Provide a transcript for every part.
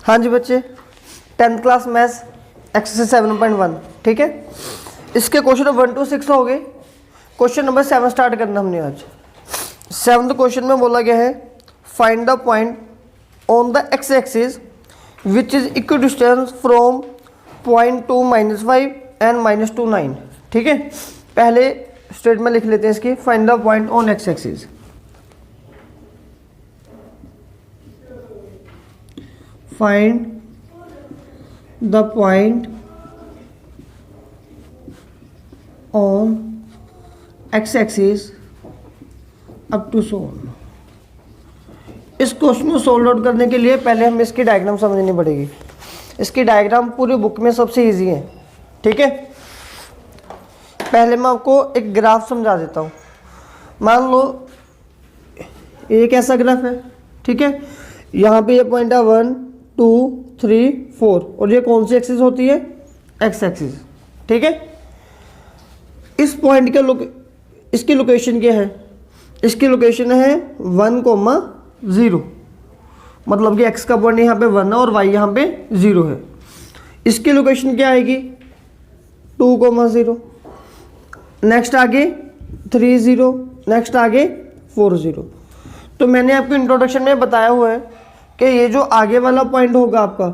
हाँ जी बच्चे, 10th class maths exercise 7.1, ठीक है। इसके क्वेश्चन 1 to 6 हो गए। क्वेश्चन नंबर 7 स्टार्ट करना हमने आज। 7th क्वेश्चन में बोला गया है find the point on the x axis which is equal distance from point two -5 and -2 9, ठीक है। पहले स्टेटमेंट लिख लेते हैं इसकी, find the point on X axis. Find the point on X axis up to so on. इस question को solve out करने के लिए पहले हमें इसकी डायग्राम समझनी पड़ेगी। इसकी डायग्राम पूरी बुक में सबसे इजी है, ठीक है। पहले मैं आपको एक ग्राफ समझा देता हूँ। मान लो एक ऐसा ग्राफ है, ठीक है। यहाँ पे ये पॉइंट है 1 2 3 4 और ये कौन सी एक्सिस होती है? एक्स एक्सिस, ठीक है। इस पॉइंट के इसकी लोकेशन क्या है? इसकी लोकेशन है 1,0, मतलब कि x का पॉइंट यहाँ पे 1 है और y यहाँ पे 0 है। इसकी लोकेशन क्या आएगी? 2,0। नेक्स्ट आगे 30, नेक्स्ट आगे 40। तो मैंने आपको इंट्रोडक्शन में बताया हुआ है कि ये जो आगे वाला पॉइंट होगा आपका,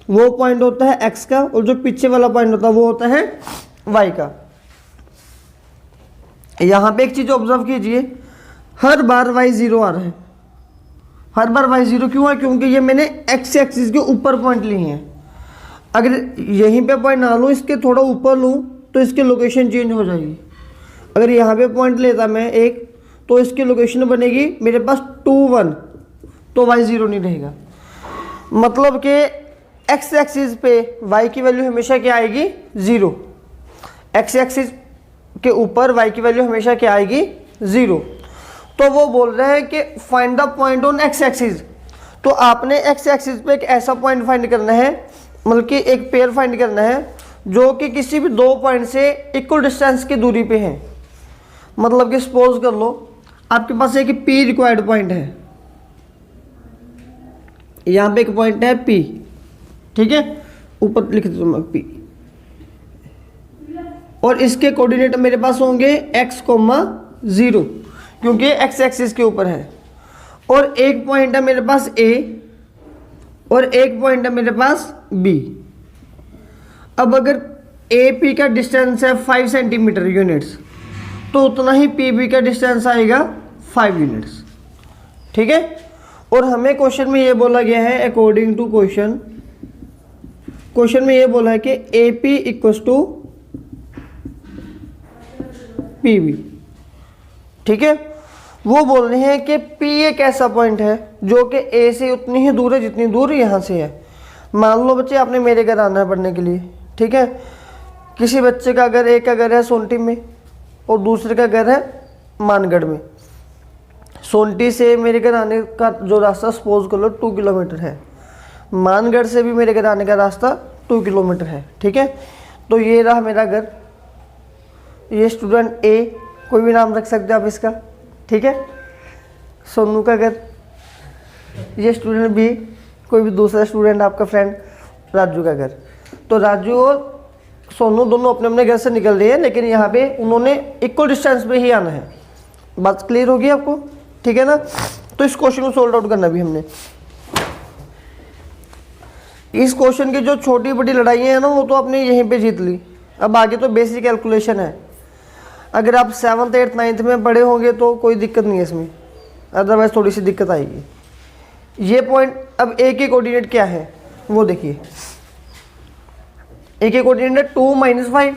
वो पॉइंट होता है x का, और जो पीछे वाला पॉइंट होता है वो होता है y का। यहाँ पे एक चीज़ ऑब्जर्व कीजिए, हर बार y 0 आ रहा है। हर बार y 0 क्यों है? क्योंकि ये मैंने x एक्सिस के ऊपर पॉइंट लिए हैं। अगर यहीं पे पॉइंट ना लूँ, इसके थोड़ा ऊपर लूँ, तो इसकी लोकेशन चेंज हो जाएगी। अगर यहाँ पे पॉइंट लेता मैं एक, तो इसकी लोकेशन बनेगी मेरे पास 2 1, तो y 0 नहीं रहेगा। मतलब कि x एक्सिस पे y की वैल्यू हमेशा क्या आएगी? 0। x एक्सिस के ऊपर y की वैल्यू हमेशा क्या आएगी? 0। तो वो बोल रहे हैं कि find the point on x axis. तो आपने x एक्सिस पे एक ऐसा पॉइंट फाइंड करना है, मतलब कि एक पेयर फाइंड करना है जो कि किसी भी दो पॉइंट से इक्वल डिस्टेंस की दूरी पे है। मतलब कि सपोज कर लो आपके पास एक P रिक्वायर्ड पॉइंट है, यहाँ पे एक पॉइंट है P, ठीक है, ऊपर लिख दो मैं P, और इसके कोऑर्डिनेट मेरे पास होंगे x, 0, क्योंकि x एक्सिस के ऊपर है। और एक पॉइंट है मेरे पास A और एक पॉइंट है मेरे पास B। अब अगर AP का डिस्टेंस है 5 सेंटीमीटर यूनिट्स, तो उतना ही PB का डिस्टेंस आएगा 5 यूनिट्स, ठीक है। और हमें क्वेश्चन में ये बोला गया है, अकॉर्डिंग टू क्वेश्चन में ये बोला है कि AP इक्वल्स टू PB, ठीक है। वो बोल रहे हैं कि P एक ऐसा पॉइंट है जो कि A से उतनी ही दूर है जितनी दूर यहाँ से है। मान लो बच्चे आपने मेरे घर आना है पढ़ने के लिए, ठीक है। किसी बच्चे का घर, एक का घर है सोनटी में और दूसरे का घर है मानगढ़ में। सोनटी से मेरे घर आने का जो रास्ता सपोज कर लो 2 किलोमीटर है, मानगढ़ से भी मेरे घर आने का रास्ता 2 किलोमीटर है, ठीक है। तो ये रहा मेरा घर, ये स्टूडेंट A, कोई भी नाम रख सकते हो आप इसका, ठीक है। सोनू का घर, ये स्टूडेंट B, कोई भी दूसरा स्टूडेंट आपका फ्रेंड राजू का घर। तो राजू और सोनू दोनों अपने अपने घर से निकल रहे हैं, लेकिन यहाँ पे उन्होंने इक्वल डिस्टेंस पे ही आना है। बात क्लियर होगी आपको, ठीक है ना। तो इस क्वेश्चन को सोल्व आउट करना भी हमने। इस क्वेश्चन की जो छोटी बड़ी लड़ाइयाँ हैं ना, वो तो आपने यहीं पे जीत ली। अब आगे तो बेसिक कैलकुलेशन है। अगर आप 7th 8th 9th में पढ़े होंगे तो कोई दिक्कत नहीं है इसमें, अदरवाइज थोड़ी सी दिक्कत आएगी। ये पॉइंट, अब A के कोऑर्डिनेट क्या है वो देखिए। A के कोऑर्डिनेट है 2 -5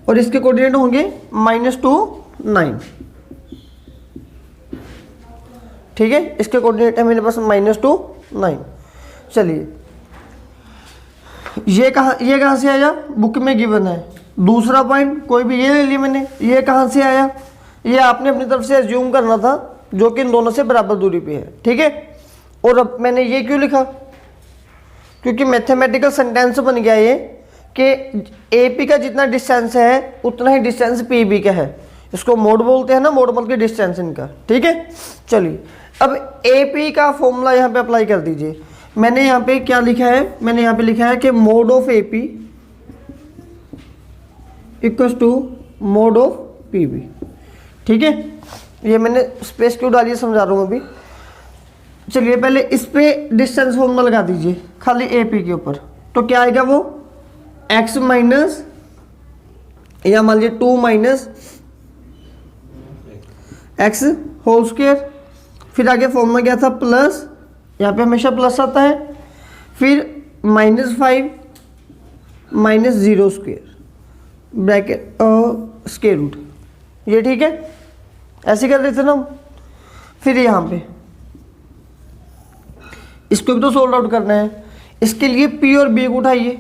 और इसके कोऑर्डिनेट होंगे -2 9, ठीक है। इसके कोऑर्डिनेट है मेरे पास -2 9। चलिए ये कहाँ से आया? बुक में गिवन है। दूसरा पॉइंट कोई भी ये ले लिया मैंने, ये कहाँ से आया? ये आपने अपनी तरफ से एज्यूम करना था, जो कि इन दोनों से बराबर दूरी पे है, ठीक है। और अब मैंने ये क्यों लिखा? क्योंकि मैथमेटिकल सेंटेंस बन गया ये कि AP का जितना डिस्टेंस है उतना ही डिस्टेंस PB का है। इसको मोड बोलते हैं ना, मोड मतलब कि डिस्टेंस इनका, ठीक है। चलिए अब ए पी का फॉर्मूला यहाँ पे अप्लाई कर दीजिए। मैंने यहाँ पे क्या लिखा है, मैंने यहाँ पे लिखा है कि mod of A P equals to mod of P B. ठीक है, ये मैंने स्पेस क्यों डाली समझा रहा हूँ अभी। चलिए पहले इस पे डिस्टेंस फॉर्मूला लगा दीजिए खाली ए पी के ऊपर। तो क्या आएगा वो x माइनस, या मान लीजिए 2 माइनस एक्स होल स्क्वायर, फिर आगे फॉर्मूला क्या था प्लस, यहाँ पे हमेशा प्लस आता है, फिर -5 माइनस 0 स्क्वायर ब्रैकेट और स्क्वायर रूट। ये ठीक है, ऐसे कर देते ना हम। फिर यहाँ पे इसको भी तो सोल्व आउट करना है। इसके लिए p और b को उठाइए,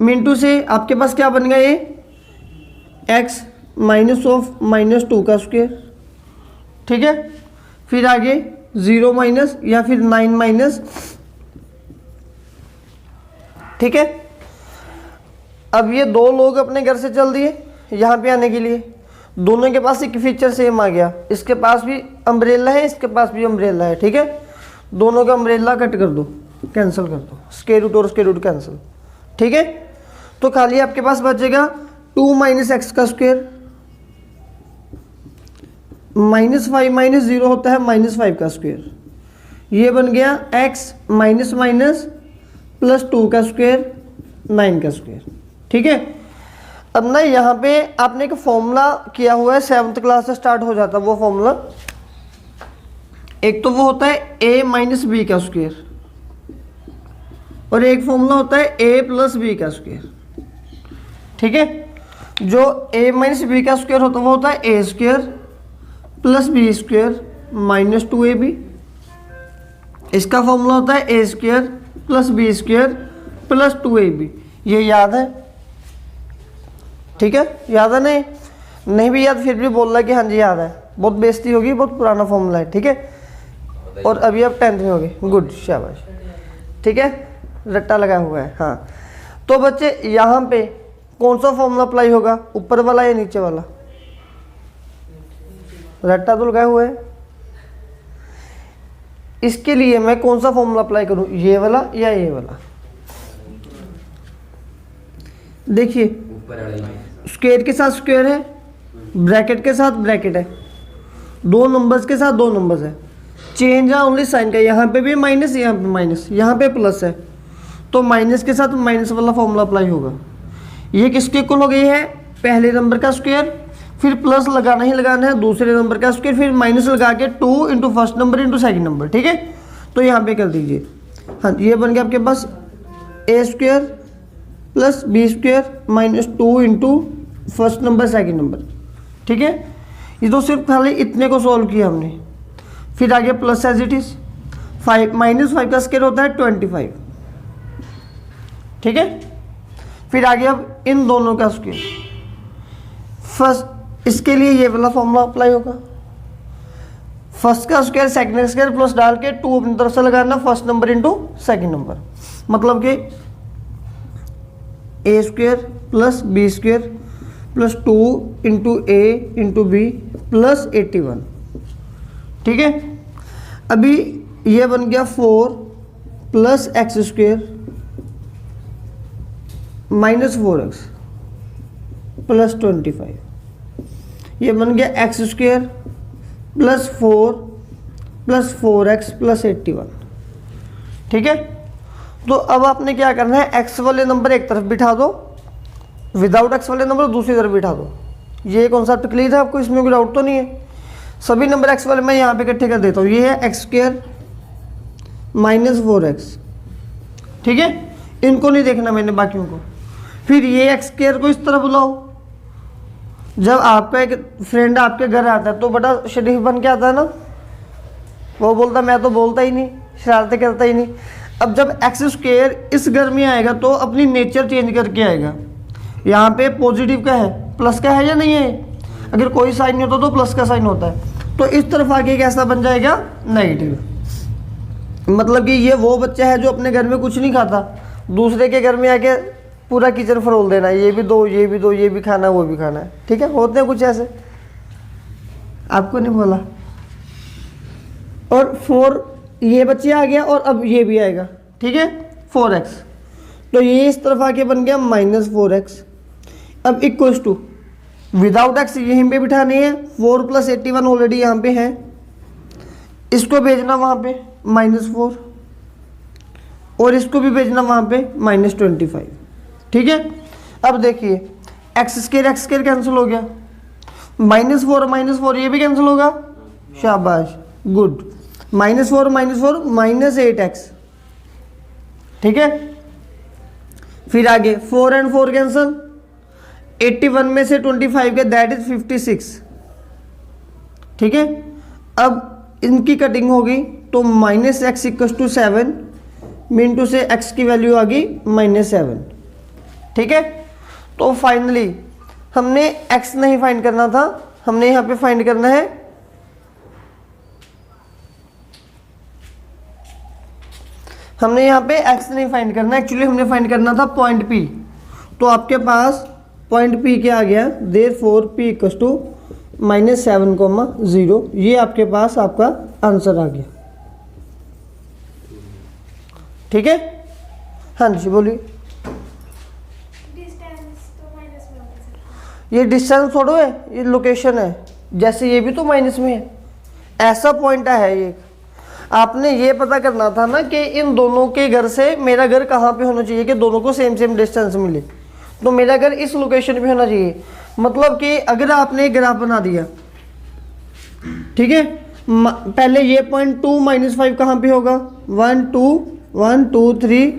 मिनटू से आपके पास क्या बन गया ये x माइनस ऑफ -2 का स्क्वायर। ठीक है, फिर आगे 0 माइनस या फिर 9 माइनस। ठीक है, अब ये दो लोग अपने घर से चल दिए यहाँ पे आने के लिए, दोनों के पास एक फीचर सेम आ गया। इसके पास भी अम्ब्रेला है, इसके पास भी अम्ब्रेला है। ठीक है, दोनों का अम्ब्रेला कट कर दो, कैंसिल कर दो, स्क्वायर रूट और स्क्वायर रूट कैंसिल। ठीक है, तो खाली आपके पास बचेगा 2 माइनस एक्स का स्क्वायर, -5 माइनस 0 होता है -5 का स्क्वायर। ये बन गया x माइनस माइनस प्लस 2 का स्क्वायर 9 का स्क्वायर। ठीक है, अब ना यहाँ पे आपने एक फॉर्मूला किया हुआ है, 7th क्लास से स्टार्ट हो जाता है वो फॉर्मूला। एक तो वो होता है a माइनस बी का स्क्वायर, और एक फॉर्मूला होता है a प्लस बी का स्क्वायर। ठीक है, जो a माइनस बी का स्क्वायर होता है वो होता है a square plus B square minus 2ab। इसका फॉर्मूला होता है a square plus B square plus 2ab। ये याद है? ठीक है, याद है? नहीं भी याद फिर भी बोल रहा है कि हाँ जी याद है। बहुत बेइज्जती होगी, बहुत पुराना फॉर्मूला है। ठीक है, और अभी आप 10th में होगे, गुड, शाबाश। ठीक है, रट्टा लगा हुआ है। हाँ, तो बच्चे यहाँ पे कौन सा फॉर्मूला अप्लाई होगा, ऊपर वाला या नीचे वाला? रट्टा तो लगाया हुआ है। इसके लिए मैं कौन सा फॉर्मूला अप्लाई करूं, ये वाला या ये वाला? देखिए, स्क्वायर के साथ स्क्वायर है, ब्रैकेट के साथ ब्रैकेट है, दो नंबर्स के साथ दो नंबर्स है, चेंज है ओनली साइन का। यहाँ पे भी माइनस, यहाँ पे माइनस, यहाँ पे प्लस है, तो माइनस के साथ माइनस वाला फॉर्मूला अप्लाई होगा। ये किसके इक्वल हो गई है? पहले नंबर का स्क्वायर, फिर प्लस लगाना ही लगाना है दूसरे नंबर का स्क्वायर, फिर माइनस लगा के 2 into first number into second number. ठीक है, तो यहाँ पे कर दीजिए। हाँ, ये बन गया आपके पास a square plus B square minus 2 into first number second number. ठीक है, ये तो सिर्फ खाली इतने को सॉल्व किया हमने। फिर आगे plus as it is, 5 minus 5 का स्क्वायर होता है 25। ठीक है, फिर आगे अब इन दोनों का स्क्वायर। फर्स्ट इसके लिए ये वाला फॉर्मूला अप्लाई होगा, फर्स्ट का स्क्वायर सेकंड का स्क्वायर प्लस डाल के 2 अपनी तरफ से लगाना, first number into second number. मतलब कि a square plus B square plus 2 into A into B plus 81। ठीक है, अभी ये बन गया 4 plus X square minus 4x plus 25। ये बन गया X square plus 4 plus 4x plus 81। ठीक है, तो अब आपने क्या करना है, x वाले नंबर एक तरफ बिठा दो, विदाउट x वाले नंबर दूसरी तरफ बिठा दो। ये कॉन्सेप्ट क्लियर है आपको? इसमें कोई डाउट तो नहीं है? सभी नंबर x वाले मैं यहाँ पे इकट्ठे कर देता हूँ। ये है एक्स स्क्वायर माइनस 4x। ठीक है, इनको नहीं देखना मैंने, बाकियों को। फिर ये एक्स स्क्वायर को इस तरह बुलाओ। जब आपका एक फ्रेंड आपके घर आता है तो बड़ा शरीफ बन के आता है ना, वो बोलता मैं तो बोलता ही नहीं, शरारतें करता ही नहीं। अब जब एक्स स्क्वायर इस घर में आएगा तो अपनी नेचर चेंज करके आएगा। यहाँ पे पॉजिटिव का है, प्लस का है या नहीं है? अगर कोई साइन नहीं होता तो प्लस का साइन होता है, तो इस तरफ आके कैसा बन जाएगा? नेगेटिव। मतलब कि ये वो बच्चा है जो अपने घर में कुछ नहीं खाता, दूसरे के घर में आके पूरा किचन फरोल देना, ये भी दो, ये भी दो, ये भी खाना, वो भी खाना है। ठीक है, होते हैं कुछ ऐसे, आपको नहीं बोला। और 4 ये बच्चे आ गया और अब ये भी आएगा, ठीक है, 4x। तो ये इस तरफ आके बन गया -4x। अब इक्वल्स टू विदाउट x यहीं पे बिठानी है, 4 + 81 ऑलरेडी यहाँ पे है, इसको भेजना वहाँ पे -4 और इसको भी भेजना वहाँ पे -25, ठीक है। अब देखिए x² कैंसिल हो गया, -4 -4 ये भी कैंसिल होगा, शाबाश, गुड, -4 -8x, ठीक है। फिर आगे 4 and 4 कैंसिल, 81 में से 25 के दैट इज 56, ठीक है। अब इनकी कटिंग होगी तो -x = 7 मिनटू से x की वैल्यू आ गई -7, ठीक है। तो फाइनली हमने x नहीं फाइंड करना था, हमने यहाँ पे फाइंड करना है x नहीं फाइंड करना, एक्चुअली हमने फाइंड करना था पॉइंट P। तो आपके पास पॉइंट P क्या आ गया, देयरफॉर P = -7, 0। ये आपके पास आपका आंसर आ गया, ठीक है। हाँ जी बोलिए। ये डिस्टेंस थोड़ा है, ये लोकेशन है, जैसे ये भी तो माइनस में है, ऐसा पॉइंट है ये। आपने ये पता करना था ना कि इन दोनों के घर से मेरा घर कहाँ पे होना चाहिए कि दोनों को सेम डिस्टेंस मिले। तो मेरा घर इस लोकेशन पे होना चाहिए, मतलब कि अगर आपने ग्राफ बना दिया, ठीक है, पहले ये पॉइंट 2 -5 कहाँ पे होगा, 1 2 3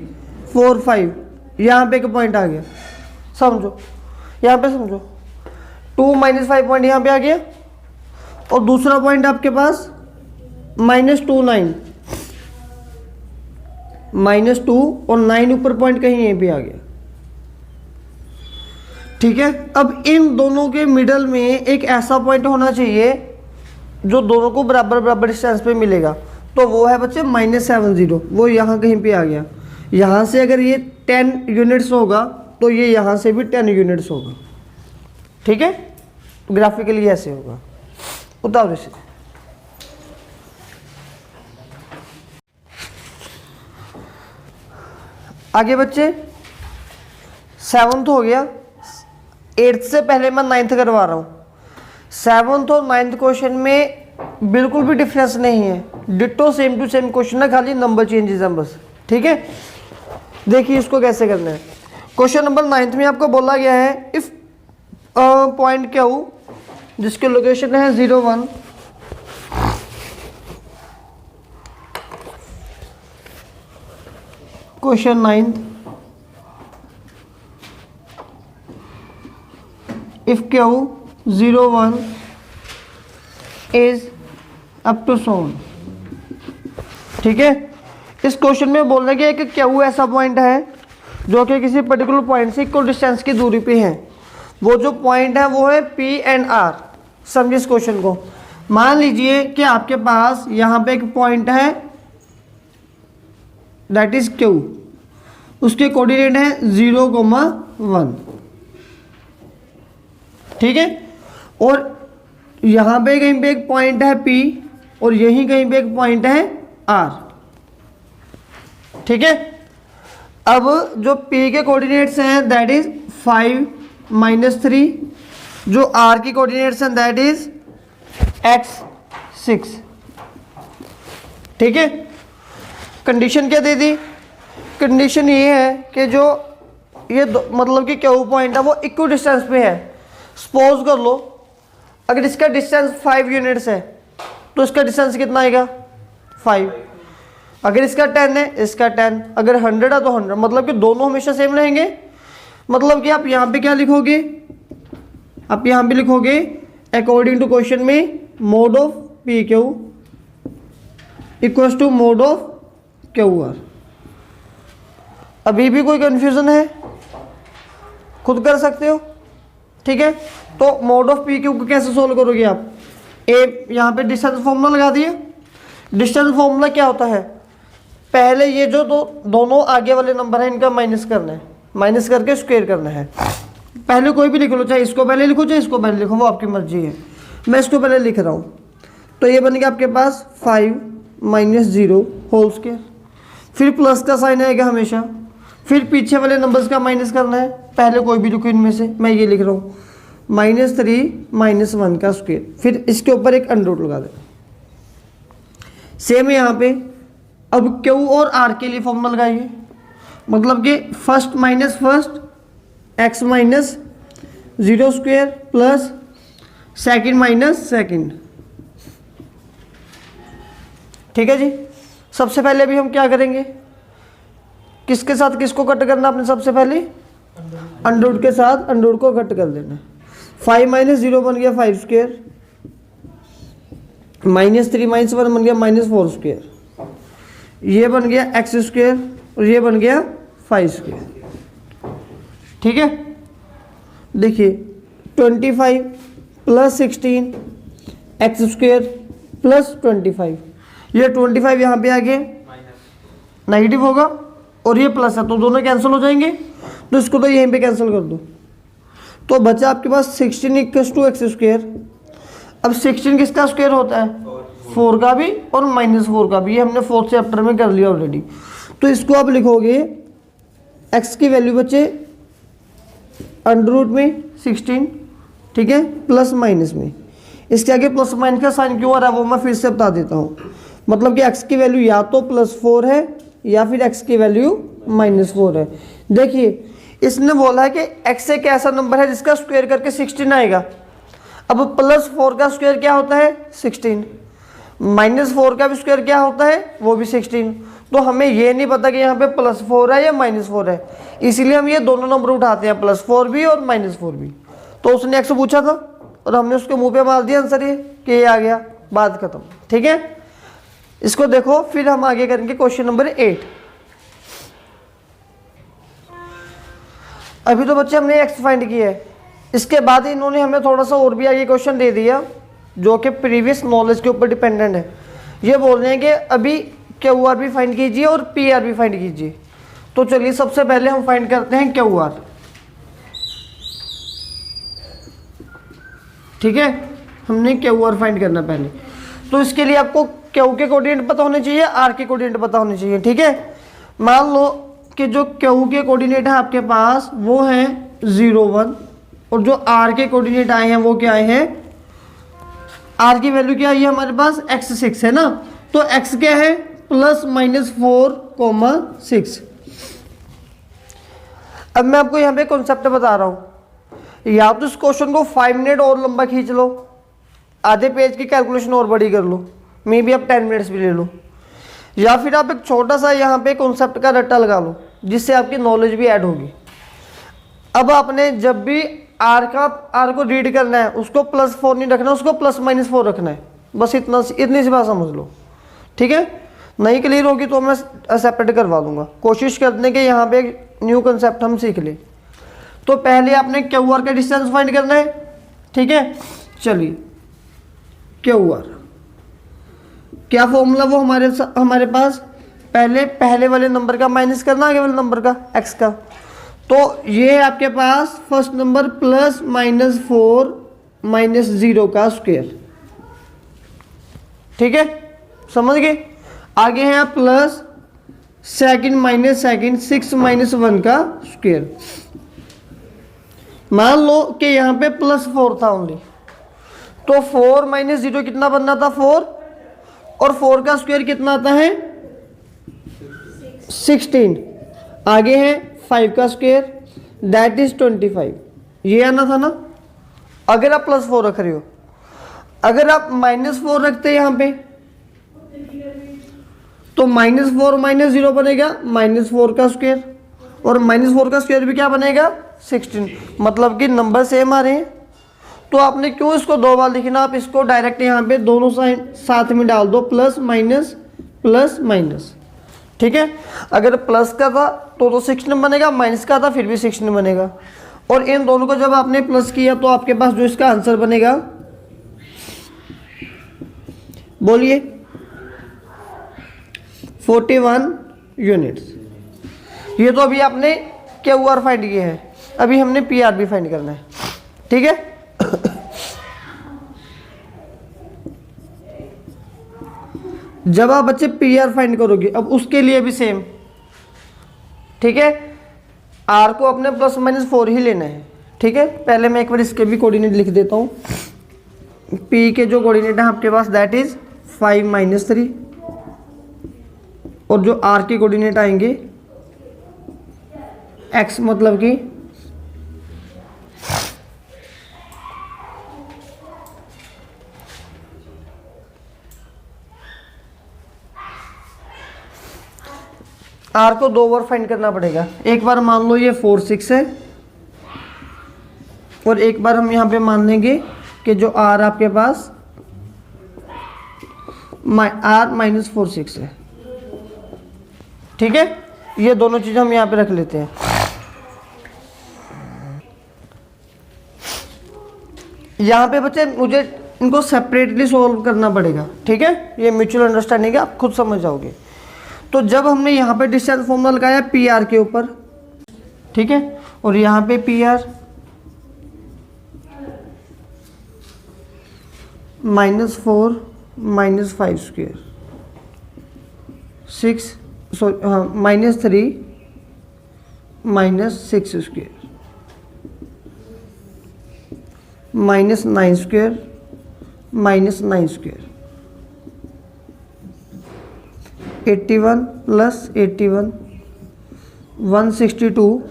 4 5, यहाँ पे एक पॉइंट आ गया, समझो, यहाँ पे समझो, 2 -5 पॉइंट यहाँ पे आ गया, और दूसरा पॉइंट आपके पास -2 9, -2 और 9 ऊपर पॉइंट कहीं यहीं पे आ गया, ठीक है। अब इन दोनों के मिडल में एक ऐसा पॉइंट होना चाहिए जो दोनों को बराबर डिस्टेंस पे मिलेगा, तो वो है बच्चे -70, वो यहाँ कहीं पे आ गया। यहाँ से अगर ये 10 यूनिट्स होगा तो ये यहाँ से भी 10 यूनिट्स होगा, ठीक है। ग्राफिकली ऐसे होगा, उतारो इसे। आगे बच्चे 7th हो गया, 8th से पहले मैं 9th करवा रहा हूँ। 7th और 9th क्वेश्चन में बिल्कुल भी डिफरेंस नहीं है, ditto same to same question है, खाली नंबर चेंजेस हैं बस, ठीक है। देखिए इसको कैसे करना है। क्वेश्चन नंबर 9th में आपको बोला गया है इफ पॉइंट क्या हो जिसकी लोकेशन है 0 1, question 9th, if Q 0 1 is up to so on, ठीक है। इस क्वेश्चन में बोलने के कि Q ऐसा पॉइंट है जो कि किसी पर्टिकुलर पॉइंट से इक्वल डिस्टेंस की दूरी पे है। वो जो पॉइंट है वो है P and R। समझिए इस क्वेश्चन को। मान लीजिए कि आपके पास यहाँ पे एक पॉइंट है दैट इज Q, उसके कोऑर्डिनेट है 0 1, ठीक है। और यहाँ पे कहीं पे एक पॉइंट है P और यहीं कहीं पे एक पॉइंट है R, ठीक है। अब जो P के कोऑर्डिनेट्स हैं दैट इज 5 -3, जो R की कोऑर्डिनेट्स हैं दैट इज x 6, ठीक है। कंडीशन क्या दे दी, कंडीशन ये है कि जो ये मतलब कि Q पॉइंट है वो इक्वल डिस्टेंस पे है। सपोज कर लो अगर इसका डिस्टेंस 5 यूनिट्स है तो इसका डिस्टेंस कितना आएगा 5, अगर इसका 10 है इसका 10, अगर 100 है तो 100, मतलब कि दोनों हमेशा सेम रहेंगे। मतलब कि आप यहाँ पे क्या लिखोगे, आप यहाँ पे लिखोगे अकॉर्डिंग टू क्वेश्चन में mod of P Q equals to mod of Q R. अभी भी कोई कंफ्यूजन है खुद कर सकते हो, ठीक है। तो मोड ऑफ पी क्यू को कैसे सोल्व करोगे आप, ए यहाँ पे डिस्टेंस फॉर्मूला लगा दिए। डिस्टेंस फॉर्मूला क्या होता है, पहले ये जो दोनों आगे वाले नंबर हैं इनका माइनस करना है, माइनस करके स्क्वायर करना है। पहले कोई भी लिख लो, चाहे इसको पहले लिखो चाहे इसको पहले लिखो, वो आपकी मर्जी है। मैं इसको पहले लिख रहा हूँ। तो ये बन गया आपके पास 5 माइनस 0 होल स्क्वायर, फिर प्लस का साइन आएगा हमेशा, फिर पीछे वाले नंबर्स का माइनस करना है, पहले कोई भी लिखो इनमें से, मैं ये लिख रहा हूँ -3 -1 का स्क्वायर, फिर इसके ऊपर एक अंडर रूट लगा देना। सेम यहाँ पे अब क्यू और आर के लिए फॉर्मूला लगाइए, मतलब कि first minus first x minus 0 square plus second minus second. ठीक है जी। सबसे पहले अभी हम क्या करेंगे, किसके साथ किसको कट करना आपने, सबसे पहले अंडर रूट के साथ अंडर रूट को कट कर देना। 5 - 0 बन गया 5 स्क्वायर, -3 - 1 बन गया -4 स्क्वायर, ये बन गया एक्स स्क्वायर और ये बन गया 5 स्क्वायर। ठीक है, देखिए 25 + 16 एक्स स्क्वायर प्लस 25, ये 25 यहाँ पे आगे नेगेटिव होगा और ये प्लस है तो दोनों कैंसिल हो जाएंगे, तो इसको तो यहीं पे कैंसिल कर दो, तो बचा आपके पास 16 = एक्स स्क्वायर। अब 16 किसका स्क्वायर होता है, 4 का भी और -4 का भी, ये हमने 4th चैप्टर में कर लिया ऑलरेडी। तो इसको आप लिखोगे x की वैल्यू बचे अंडर रूट में 16, ठीक है, प्लस माइनस में, इसके आगे प्लस माइनस का साइन क्यों आ रहा है वो मैं फिर से बता देता हूँ। मतलब कि x की वैल्यू या तो +4 है या फिर x की वैल्यू -4 है। देखिए इसने बोला है कि x एक ऐसा नंबर है जिसका स्क्वायर करके 16 आएगा। अब +4 का स्क्वायर क्या होता है 16, -4 का भी स्क्वायर क्या होता है वो भी 16, तो हमें ये नहीं पता कि यहाँ पे +4 है या -4 है, इसीलिए हम ये दोनों नंबर उठाते हैं, +4 भी और -4 भी। तो उसने x पूछा था और हमने उसके मुंह पे मार दिया आंसर ये कि ये आ गया, बात खत्म। ठीक है, इसको देखो फिर हम आगे करेंगे क्वेश्चन नंबर 8। अभी तो बच्चे हमने x फाइंड किया है, इसके बाद इन्होंने हमें थोड़ा सा और भी आगे क्वेश्चन दे दिया जो कि प्रीवियस नॉलेज के ऊपर डिपेंडेंट है। ये बोल रहे हैं कि अभी क्यू आर भी फाइंड कीजिए और पी आर भी फाइंड कीजिए। तो चलिए सबसे पहले हम फाइंड करते हैं क्यू आर। ठीक है, हमने क्यू आर फाइंड करना पहले, तो इसके लिए आपको क्यू के कोऑर्डिनेट पता होने चाहिए, आर के कोऑर्डिनेट पता होने चाहिए। ठीक है, मान लो कि जो क्यू के कोऑर्डिनेट है आपके पास वो है 0 1 और जो आर के कोऑर्डिनेट आए हैं वो क्या आए हैं, आर की वैल्यू क्या आई है हमारे पास x6 है ना, तो x क्या है +-4, 6। अब मैं आपको यहाँ पे कॉन्सेप्ट बता रहा हूँ, या तो इस क्वेश्चन को 5 मिनट और लंबा खींच लो, आधे पेज की कैलकुलेशन और बड़ी कर लो, मे भी आप 10 मिनट्स भी ले लो, या फिर आप एक छोटा सा यहाँ पे कॉन्सेप्ट का रट्टा लगा लो जिससे आपकी नॉलेज भी ऐड होगी। अब आपने जब भी आर को रीड करना है उसको +4 नहीं रखना, उसको +-4 रखना है, बस इतनी सी बात समझ लो। ठीक है, नहीं क्लियर होगी तो मैं सेपरेट करवा दूंगा, कोशिश करने के यहाँ पे न्यू कंसेप्ट हम सीख ले। तो पहले आपने क्यू आर का डिस्टेंस फाइंड करना है। ठीक है, चलिए क्यू आर क्या फॉर्मूला वो हमारे पास, पहले वाले नंबर का माइनस करना आगे वाले नंबर का x का, तो ये है आपके पास फर्स्ट नंबर +-4 -0 का स्क्वायर। ठीक है, समझ गए। आगे है प्लस सेकंड माइनस सेकंड 6 - 1 का स्क्वायर। मान लो कि यहाँ पे +4 था ओनली, तो 4 - 0 कितना बनना था 4, और 4 का स्क्वायर कितना आता है 16। आगे है 5 का स्क्वायर दैट इज 25, ये आना था ना। अगर आप +4 रख रहे हो, अगर आप -4 रखते यहाँ पे तो -4 - 0 बनेगा -4 का स्क्वायर, और -4 का स्क्वायर भी क्या बनेगा 16, मतलब कि नंबर सेम आ रहे हैं। तो आपने क्यों इसको 2 बार लिखना, आप इसको डायरेक्ट यहाँ पे दोनों साइन साथ में डाल दो, प्लस माइनस। ठीक है, अगर प्लस का था तो 16 बनेगा, माइनस का था फिर भी 16 बनेगा, और इन दोनों को जब आपने प्लस किया तो आपके पास जो इसका आंसर बनेगा, बोलिए 41 यूनिट्स। ये तो अभी आपने क्यू आर फाइंड किया है, अभी हमने पी आर भी फाइंड करना है। ठीक है, जब आप बच्चे पी आर फाइंड करोगे, अब उसके लिए भी सेम, ठीक है, आर को अपने +-4 ही लेना है, ठीक है। पहले मैं एक बार इसके भी कोऑर्डिनेट लिख देता हूँ। पी के जो कोऑर्डिनेट है आपके पास दैट इज 5 - 3, और जो आर के कोऑर्डिनेट आएंगे एक्स मतलब कि आर को 2 बार फाइंड करना पड़ेगा। एक बार मान लो ये 4 6 है, और एक बार हम यहाँ पे मान लेंगे कि जो आर आपके पास R -4 6 है, ठीक है। ये दोनों चीज़ हम यहाँ पे रख लेते हैं। यहाँ पे बच्चे मुझे इनको सेपरेटली सॉल्व करना पड़ेगा, ठीक है। ये म्यूचुअल अंडरस्टैंडिंग है, आप खुद समझ जाओगे। तो जब हमने यहाँ पे डिस्टेंस फॉर्मूला लगाया पी आर के ऊपर, ठीक है, और यहाँ पे P R -4 - 5 square 6 -3 -6 square -9 square -9 square 81 + 81 162।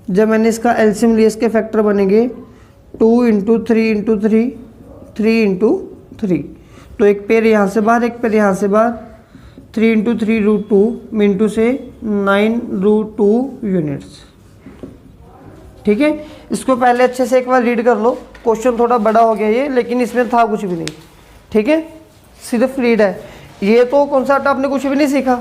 जब मैंने इसका एलसीएम लिया, इसके फैक्टर बनेंगे 2 × 3 × 3 3 × 3, तो एक पेयर यहाँ से बाहर, एक पेयर यहाँ से बाहर, 3 × 3 √2 मिनटू से 9 √2 यूनिट्स, ठीक है। इसको पहले अच्छे से एक बार रीड कर लो, क्वेश्चन थोड़ा बड़ा हो गया ये, लेकिन इसमें था कुछ भी नहीं, ठीक है, सिर्फ रीड है। ये तो कॉन्सेप्ट आपने कुछ भी नहीं सीखा,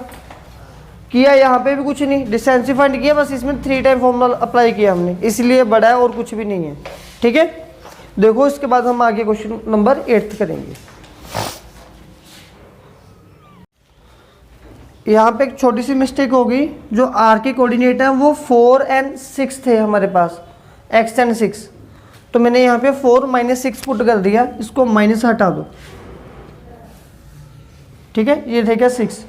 किया यहाँ पे भी कुछ नहीं, डिस्टेंस फाइंड किया, बस इसमें 3 टाइम फॉर्मूला अप्लाई किया हमने, इसलिए बड़ा है और कुछ भी नहीं है, ठीक है। देखो इसके बाद हम आगे क्वेश्चन नंबर 8 करेंगे। यहाँ पे एक छोटी सी मिस्टेक होगी, जो आर के कोऑर्डिनेट है वो 4 और 6 थे हमारे पास, x और 6, तो मैंने यहाँ पे 4 - 6 पुट कर दिया, इसको माइनस हटा दो, ठीक है। ये ठीक है 6,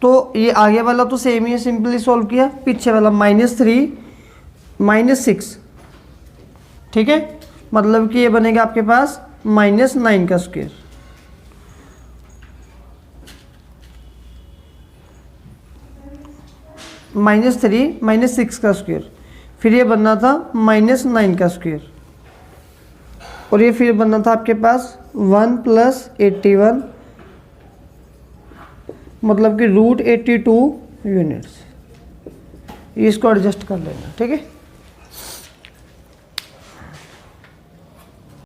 तो ये आगे वाला तो सेम ही है, सिंपली सॉल्व किया, पीछे वाला -3 - 6, ठीक है, मतलब कि ये बनेगा आपके पास -9 का स्क्वायर, -3 - 6 का स्क्वायर, फिर ये बनना था -9 का स्क्वायर, और ये फिर बनना था आपके पास 1 + 81, मतलब कि √82 यूनिट्स। इसको एडजस्ट कर लेना, ठीक है।